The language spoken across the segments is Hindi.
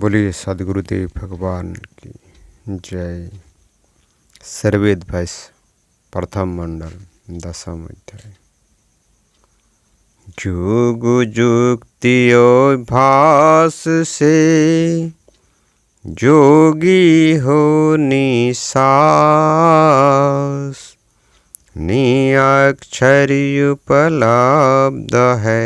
बोलिए सदगुरुदेव भगवान की जय। सर्वेद भैस प्रथम मंडल 10म अध्याय। जुग जुक्ति भास से जोगी हो निसास, निअक्षर उपलब्ध है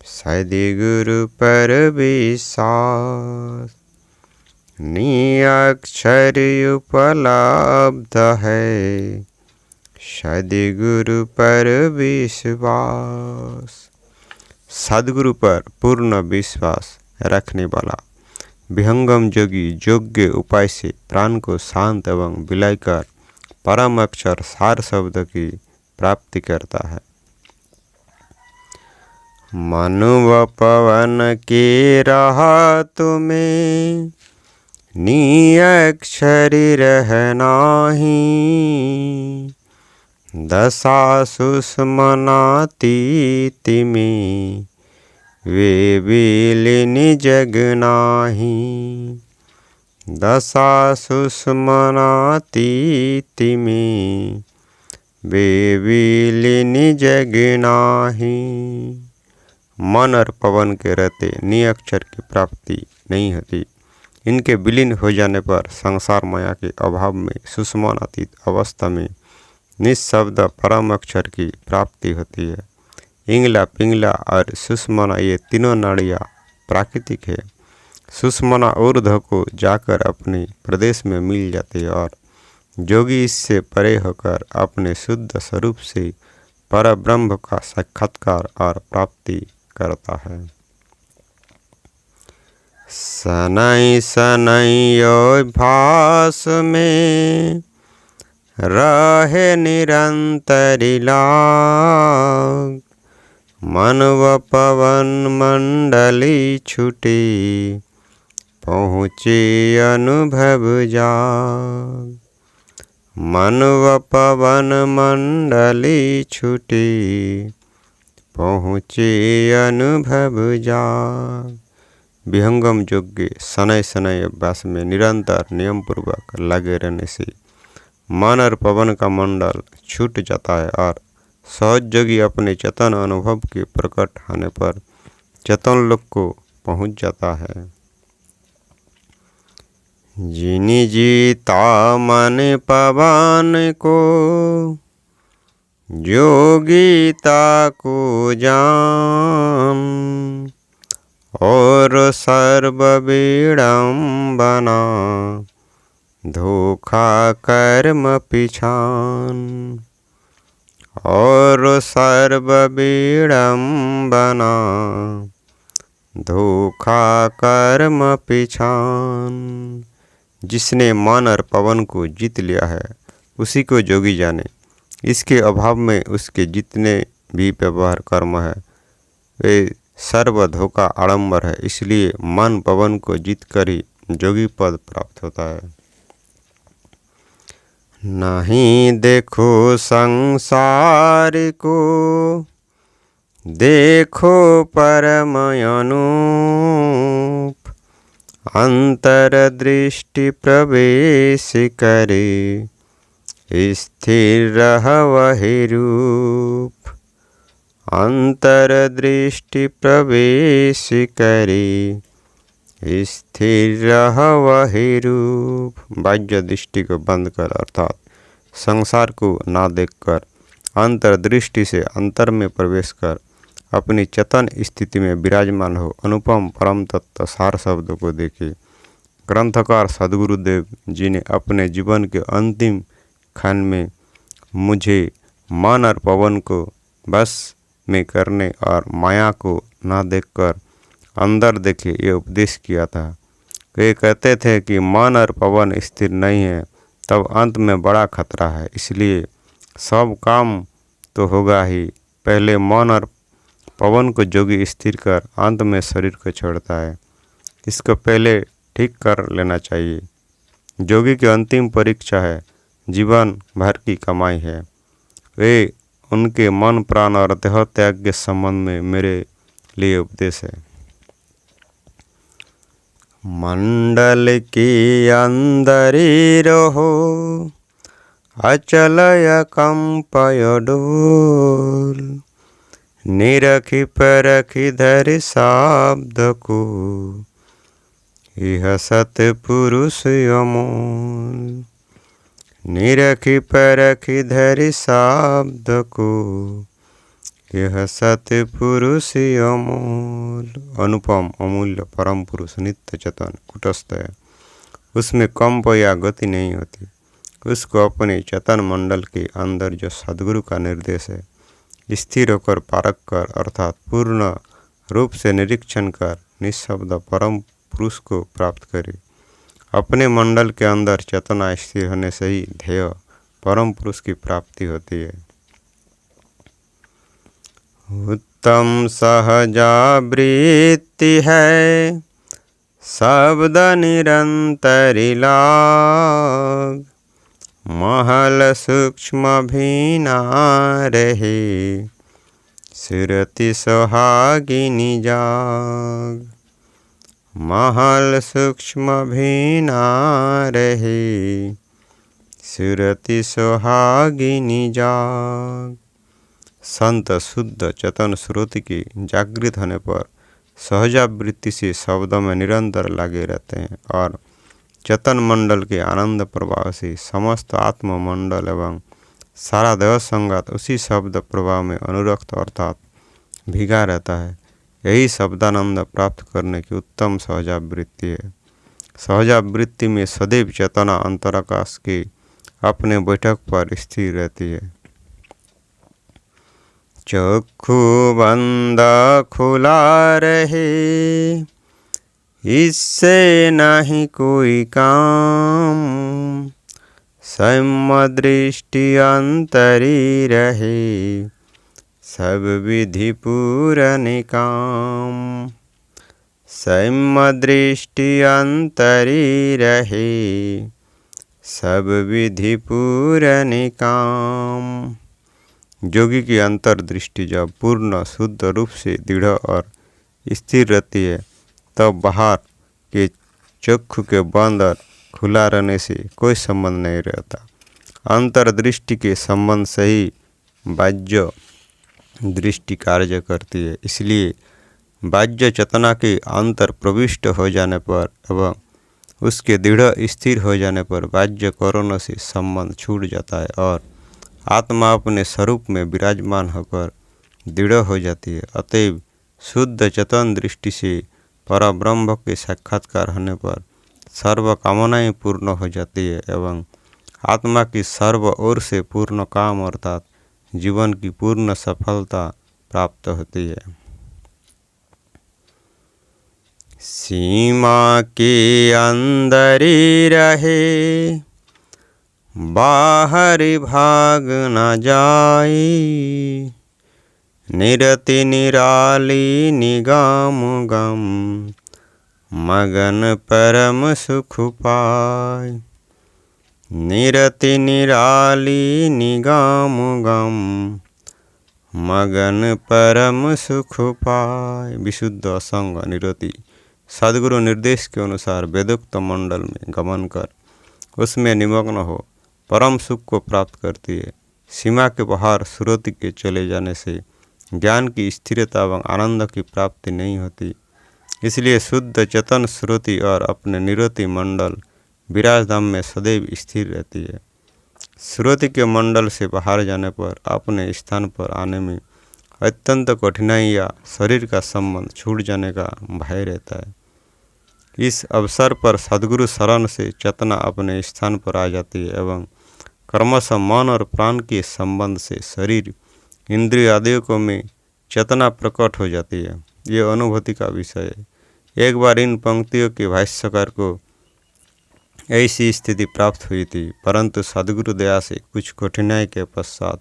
सद्गुरु पर विश्वास। निअक्षर उपलब्ध है सद्गुरु पर विश्वास। सद्गुरु पर पूर्ण विश्वास रखने वाला विहंगम जोगी योग्य उपाय से प्राण को शांत एवं विलय कर परम अक्षर सार शब्द की प्राप्ति करता है। मनु व पवन के राहत में निअक्षर रहनाहि, दशा सुषमनातीत में वे विलीन जग नाही। दशा सुषमनातीत में वे विलीन जग नाही। मन और पवन के रहते निअक्षर की प्राप्ति नहीं होती। इनके विलीन हो जाने पर संसार माया के अभाव में सुषमानातीत अवस्था में निःशब्द परम अक्षर की प्राप्ति होती है। इंगला पिंगला और सुषमना ये तीनों नाड़ियाँ प्राकृतिक है। सुषमना ऊर्ध्व को जाकर अपने प्रदेश में मिल जाती है और जोगी इससे परे होकर अपने शुद्ध स्वरूप से परब्रह्म का साक्षात्कार और प्राप्ति करता है। शनै शनै भास में रहे निरंतर लाग, मन व पवन मंडली छूटे पहुँचे अनुभव जाग। मन व पवन मंडली छूटे पहुँचे अनुभव जाग। विहंगम योग्य शनै शनै अभ्यास में निरंतर नियम पूर्वक लगे रहने से मन और पवन का मंडल छूट जाता है और सहज योगी अपने चेतन अनुभव के प्रकट होने पर चेतन लोक को पहुँच जाता है। जिनि जीता मन पवन को योगिता को जान, और सर्व विडंबना धोखा कर्म पिछान। और सर्व विडंबना धोखा कर्म पिछान। जिसने मन और पवन को जीत लिया है उसी को जोगी जाने। इसके अभाव में उसके जितने भी व्यवहार कर्म है वे सर्व धोखा आडंबर है। इसलिए मन पवन को जीत कर ही जोगी पद प्राप्त होता है। नहीं देखो संसार को देखो परम अनूप, अंतर्दृष्टि प्रवेश करे स्थिर रह वही रूप। अंतर्दृष्टि प्रवेश करे स्थिर रह वही रूप। बाह्य दृष्टि को बंद कर अर्थात संसार को ना देखकर अंतर्दृष्टि से अंतर में प्रवेश कर अपनी चेतन स्थिति में विराजमान हो अनुपम परम तत्व सार शब्द को देखे। ग्रंथकार सदगुरुदेव जी ने अपने जीवन के अंतिम खंड में मुझे मन और पवन को बस में करने और माया को ना देखकर अंदर देखे ये उपदेश किया था। वे कहते थे कि मन और पवन स्थिर नहीं है तब अंत में बड़ा खतरा है। इसलिए सब काम तो होगा ही, पहले मन और पवन को जोगी स्थिर कर अंत में शरीर को छोड़ता है। इसको पहले ठीक कर लेना चाहिए। जोगी की अंतिम परीक्षा है, जीवन भर की कमाई है। वे उनके मन प्राण और देह त्याग के संबंध में मेरे लिए उपदेश है। मंडल के अंदर ही रहो, अचलय कंपय डोल। निरखी परखी धर शब्द को, यह सतपुरुष अमोल। निरखी परखी धर शब्द को, यह सतपुरुष अमोल। अनुपम अमूल्य परम पुरुष नित्य चेतन कुटस्थ है, उसमें कंप या गति नहीं होती। उसको अपने चेतन मंडल के अंदर जो सद्गुरु का निर्देश है, स्थिर होकर पारख कर अर्थात पूर्ण रूप से निरीक्षण कर निःशब्द परम पुरुष को प्राप्त करे। अपने मंडल के अंदर चेतना स्थिर होने से ही ध्येय परम पुरुष की प्राप्ति होती है। उत्तम सहजावृत्ति है, शब्द निरंतर लाग। महल सूक्ष्म भी ना रहे, सुरति सुहागिनी जाग। महल सूक्ष्म भी ना रहे, सुरति सुहागिनी जाग। संत शुद्ध चेतन श्रोति की जागृत होने पर सहजावृत्ति से शब्दों में निरंतर लगे रहते हैं और चेतन मंडल के आनंद प्रभाव से समस्त आत्म मंडल एवं सारा देह संगत उसी शब्द प्रभाव में अनुरक्त अर्थात भीगा रहता है। यही शब्दानंद प्राप्त करने की उत्तम सहजावृत्ति है। सहजावृत्ति में सदैव चेतना अंतराकाश के अपने बैठक पर स्थिर रहती है। चक्षु बंद खुला रहे, इससे नहीं कोई काम। सम्य दृष्टि अंतरी रहे, सब विधि पूरन काम। सम्य दृष्टि अंतरी रहे, सब विधि पूरन काम। योगी की अंतर्दृष्टि जब पूर्ण शुद्ध रूप से दृढ़ और स्थिर रहती है, तब बाहर के चक्षु के बंद और खुला रहने से कोई संबंध नहीं रहता। अंतर्दृष्टि के संबंध से ही बाह्य दृष्टि कार्य करती है। इसलिए बाह्य चेतना के अंतर प्रविष्ट हो जाने पर एवं उसके दृढ़ स्थिर हो जाने पर बाह्य करणों से संबंध छूट जाता है और आत्मा अपने स्वरूप में विराजमान होकर दृढ़ हो जाती है। अतएव शुद्ध चेतन दृष्टि से परब्रह्म के साक्षात्कार होने पर सर्व कामनाएं पूर्ण हो जाती है एवं आत्मा की सर्व ओर से पूर्ण काम अर्थात जीवन की पूर्ण सफलता प्राप्त होती है। सीमा के अंदर ही रहे, बाहर भाग न जाए। निरति निराली निगम गम, मगन परम सुख पाए। निरति निराली निगम गम, मगन परम सुख पाए। विशुद्ध असंग निरति सद्गुरु निर्देश के अनुसार वेदोक्त मंडल में गमन कर उसमें निमग्न हो परम सुख को प्राप्त करती है। सीमा के बाहर श्रुति के चले जाने से ज्ञान की स्थिरता एवं आनंद की प्राप्ति नहीं होती। इसलिए शुद्ध चेतन श्रुति और अपने निरति मंडल विराजधाम में सदैव स्थिर रहती है। श्रुति के मंडल से बाहर जाने पर अपने स्थान पर आने में अत्यंत कठिनाई या शरीर का संबंध छूट जाने का भय रहता है। इस अवसर पर सद्गुरु शरण से चेतना अपने स्थान पर आ जाती है एवं कर्मश मन और प्राण के संबंध से शरीर इंद्रिय आदियों में चेतना प्रकट हो जाती है। ये अनुभूति का विषय है। एक बार इन पंक्तियों के भाष्यकार को ऐसी स्थिति प्राप्त हुई थी, परंतु सद्गुरु दया से कुछ कठिनाई के पश्चात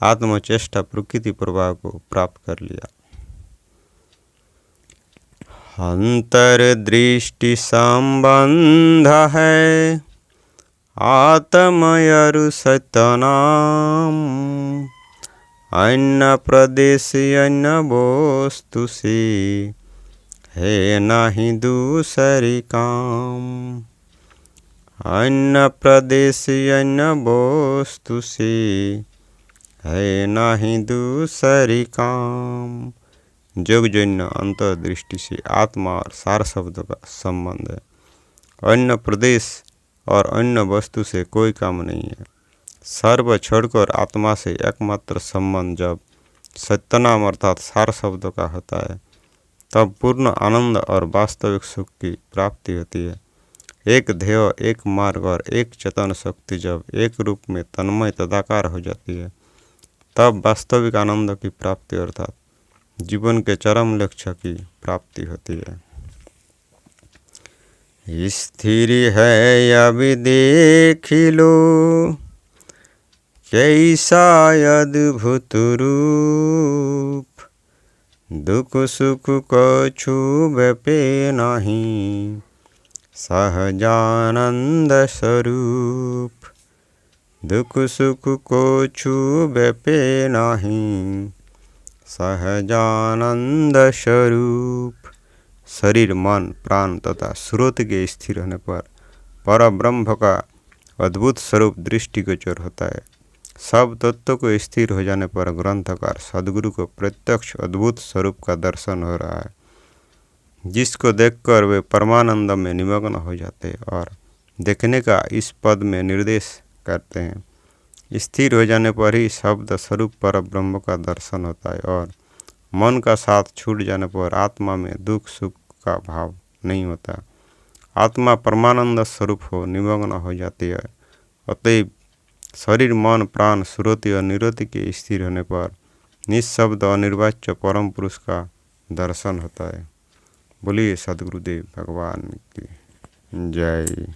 आत्मचेष्टा प्रकृति प्रभाव को प्राप्त कर लिया। अंतर्दृष्टि संबंध है आत्मयरु सतनाम। अन्य प्रदेश अन्य वस्तु से है नहीं दूसरी काम। अन्य प्रदेश अन्य वस्तु से है नहीं दूसरी काम। जोगजन्य अंतर्दृष्टि से आत्मा और सार शब्द का संबंध है। अन्य प्रदेश और अन्य वस्तु से कोई काम नहीं है। सर्व छोड़कर आत्मा से एकमात्र संबंध जब सत्यनाम अर्थात सार शब्द का होता है, तब पूर्ण आनंद और वास्तविक सुख की प्राप्ति होती है। एक ध्येय, एक मार्ग और एक चेतन शक्ति जब एक रूप में तन्मय तदाकार हो जाती है, तब वास्तविक आनंद की प्राप्ति अर्थात जीवन के चरम लक्ष्य की प्राप्ति होती है। स्थिर है अभी देख लो कैसा अद्भुत रूप। दुख सुख को छूबे पे नहीं सहजानंद स्वरूप। दुख सुख को छूबे पे नहीं सहजानंद स्वरूप। शरीर मन प्राण तथा स्रोत के स्थिर होने पर परब्रह्म का अद्भुत स्वरूप दृष्टिगोचर होता है। सब तत्व को स्थिर हो जाने पर ग्रंथकार सदगुरु को प्रत्यक्ष अद्भुत स्वरूप का दर्शन हो रहा है, जिसको देखकर वे परमानंद में निमग्न हो जाते हैं और देखने का इस पद में निर्देश करते हैं। स्थिर हो जाने पर ही शब्द स्वरूप पर ब्रह्म का दर्शन होता है और मन का साथ छूट जाने पर आत्मा में दुख सुख का भाव नहीं होता। आत्मा परमानंद स्वरूप हो निमग्न हो जाती है। अतएव शरीर मन प्राण श्रुति और निरति के स्थिर होने पर निःशब्द अनिर्वाच्य परम पुरुष का दर्शन होता है। बोलिए सद्गुरुदेव भगवान की जय।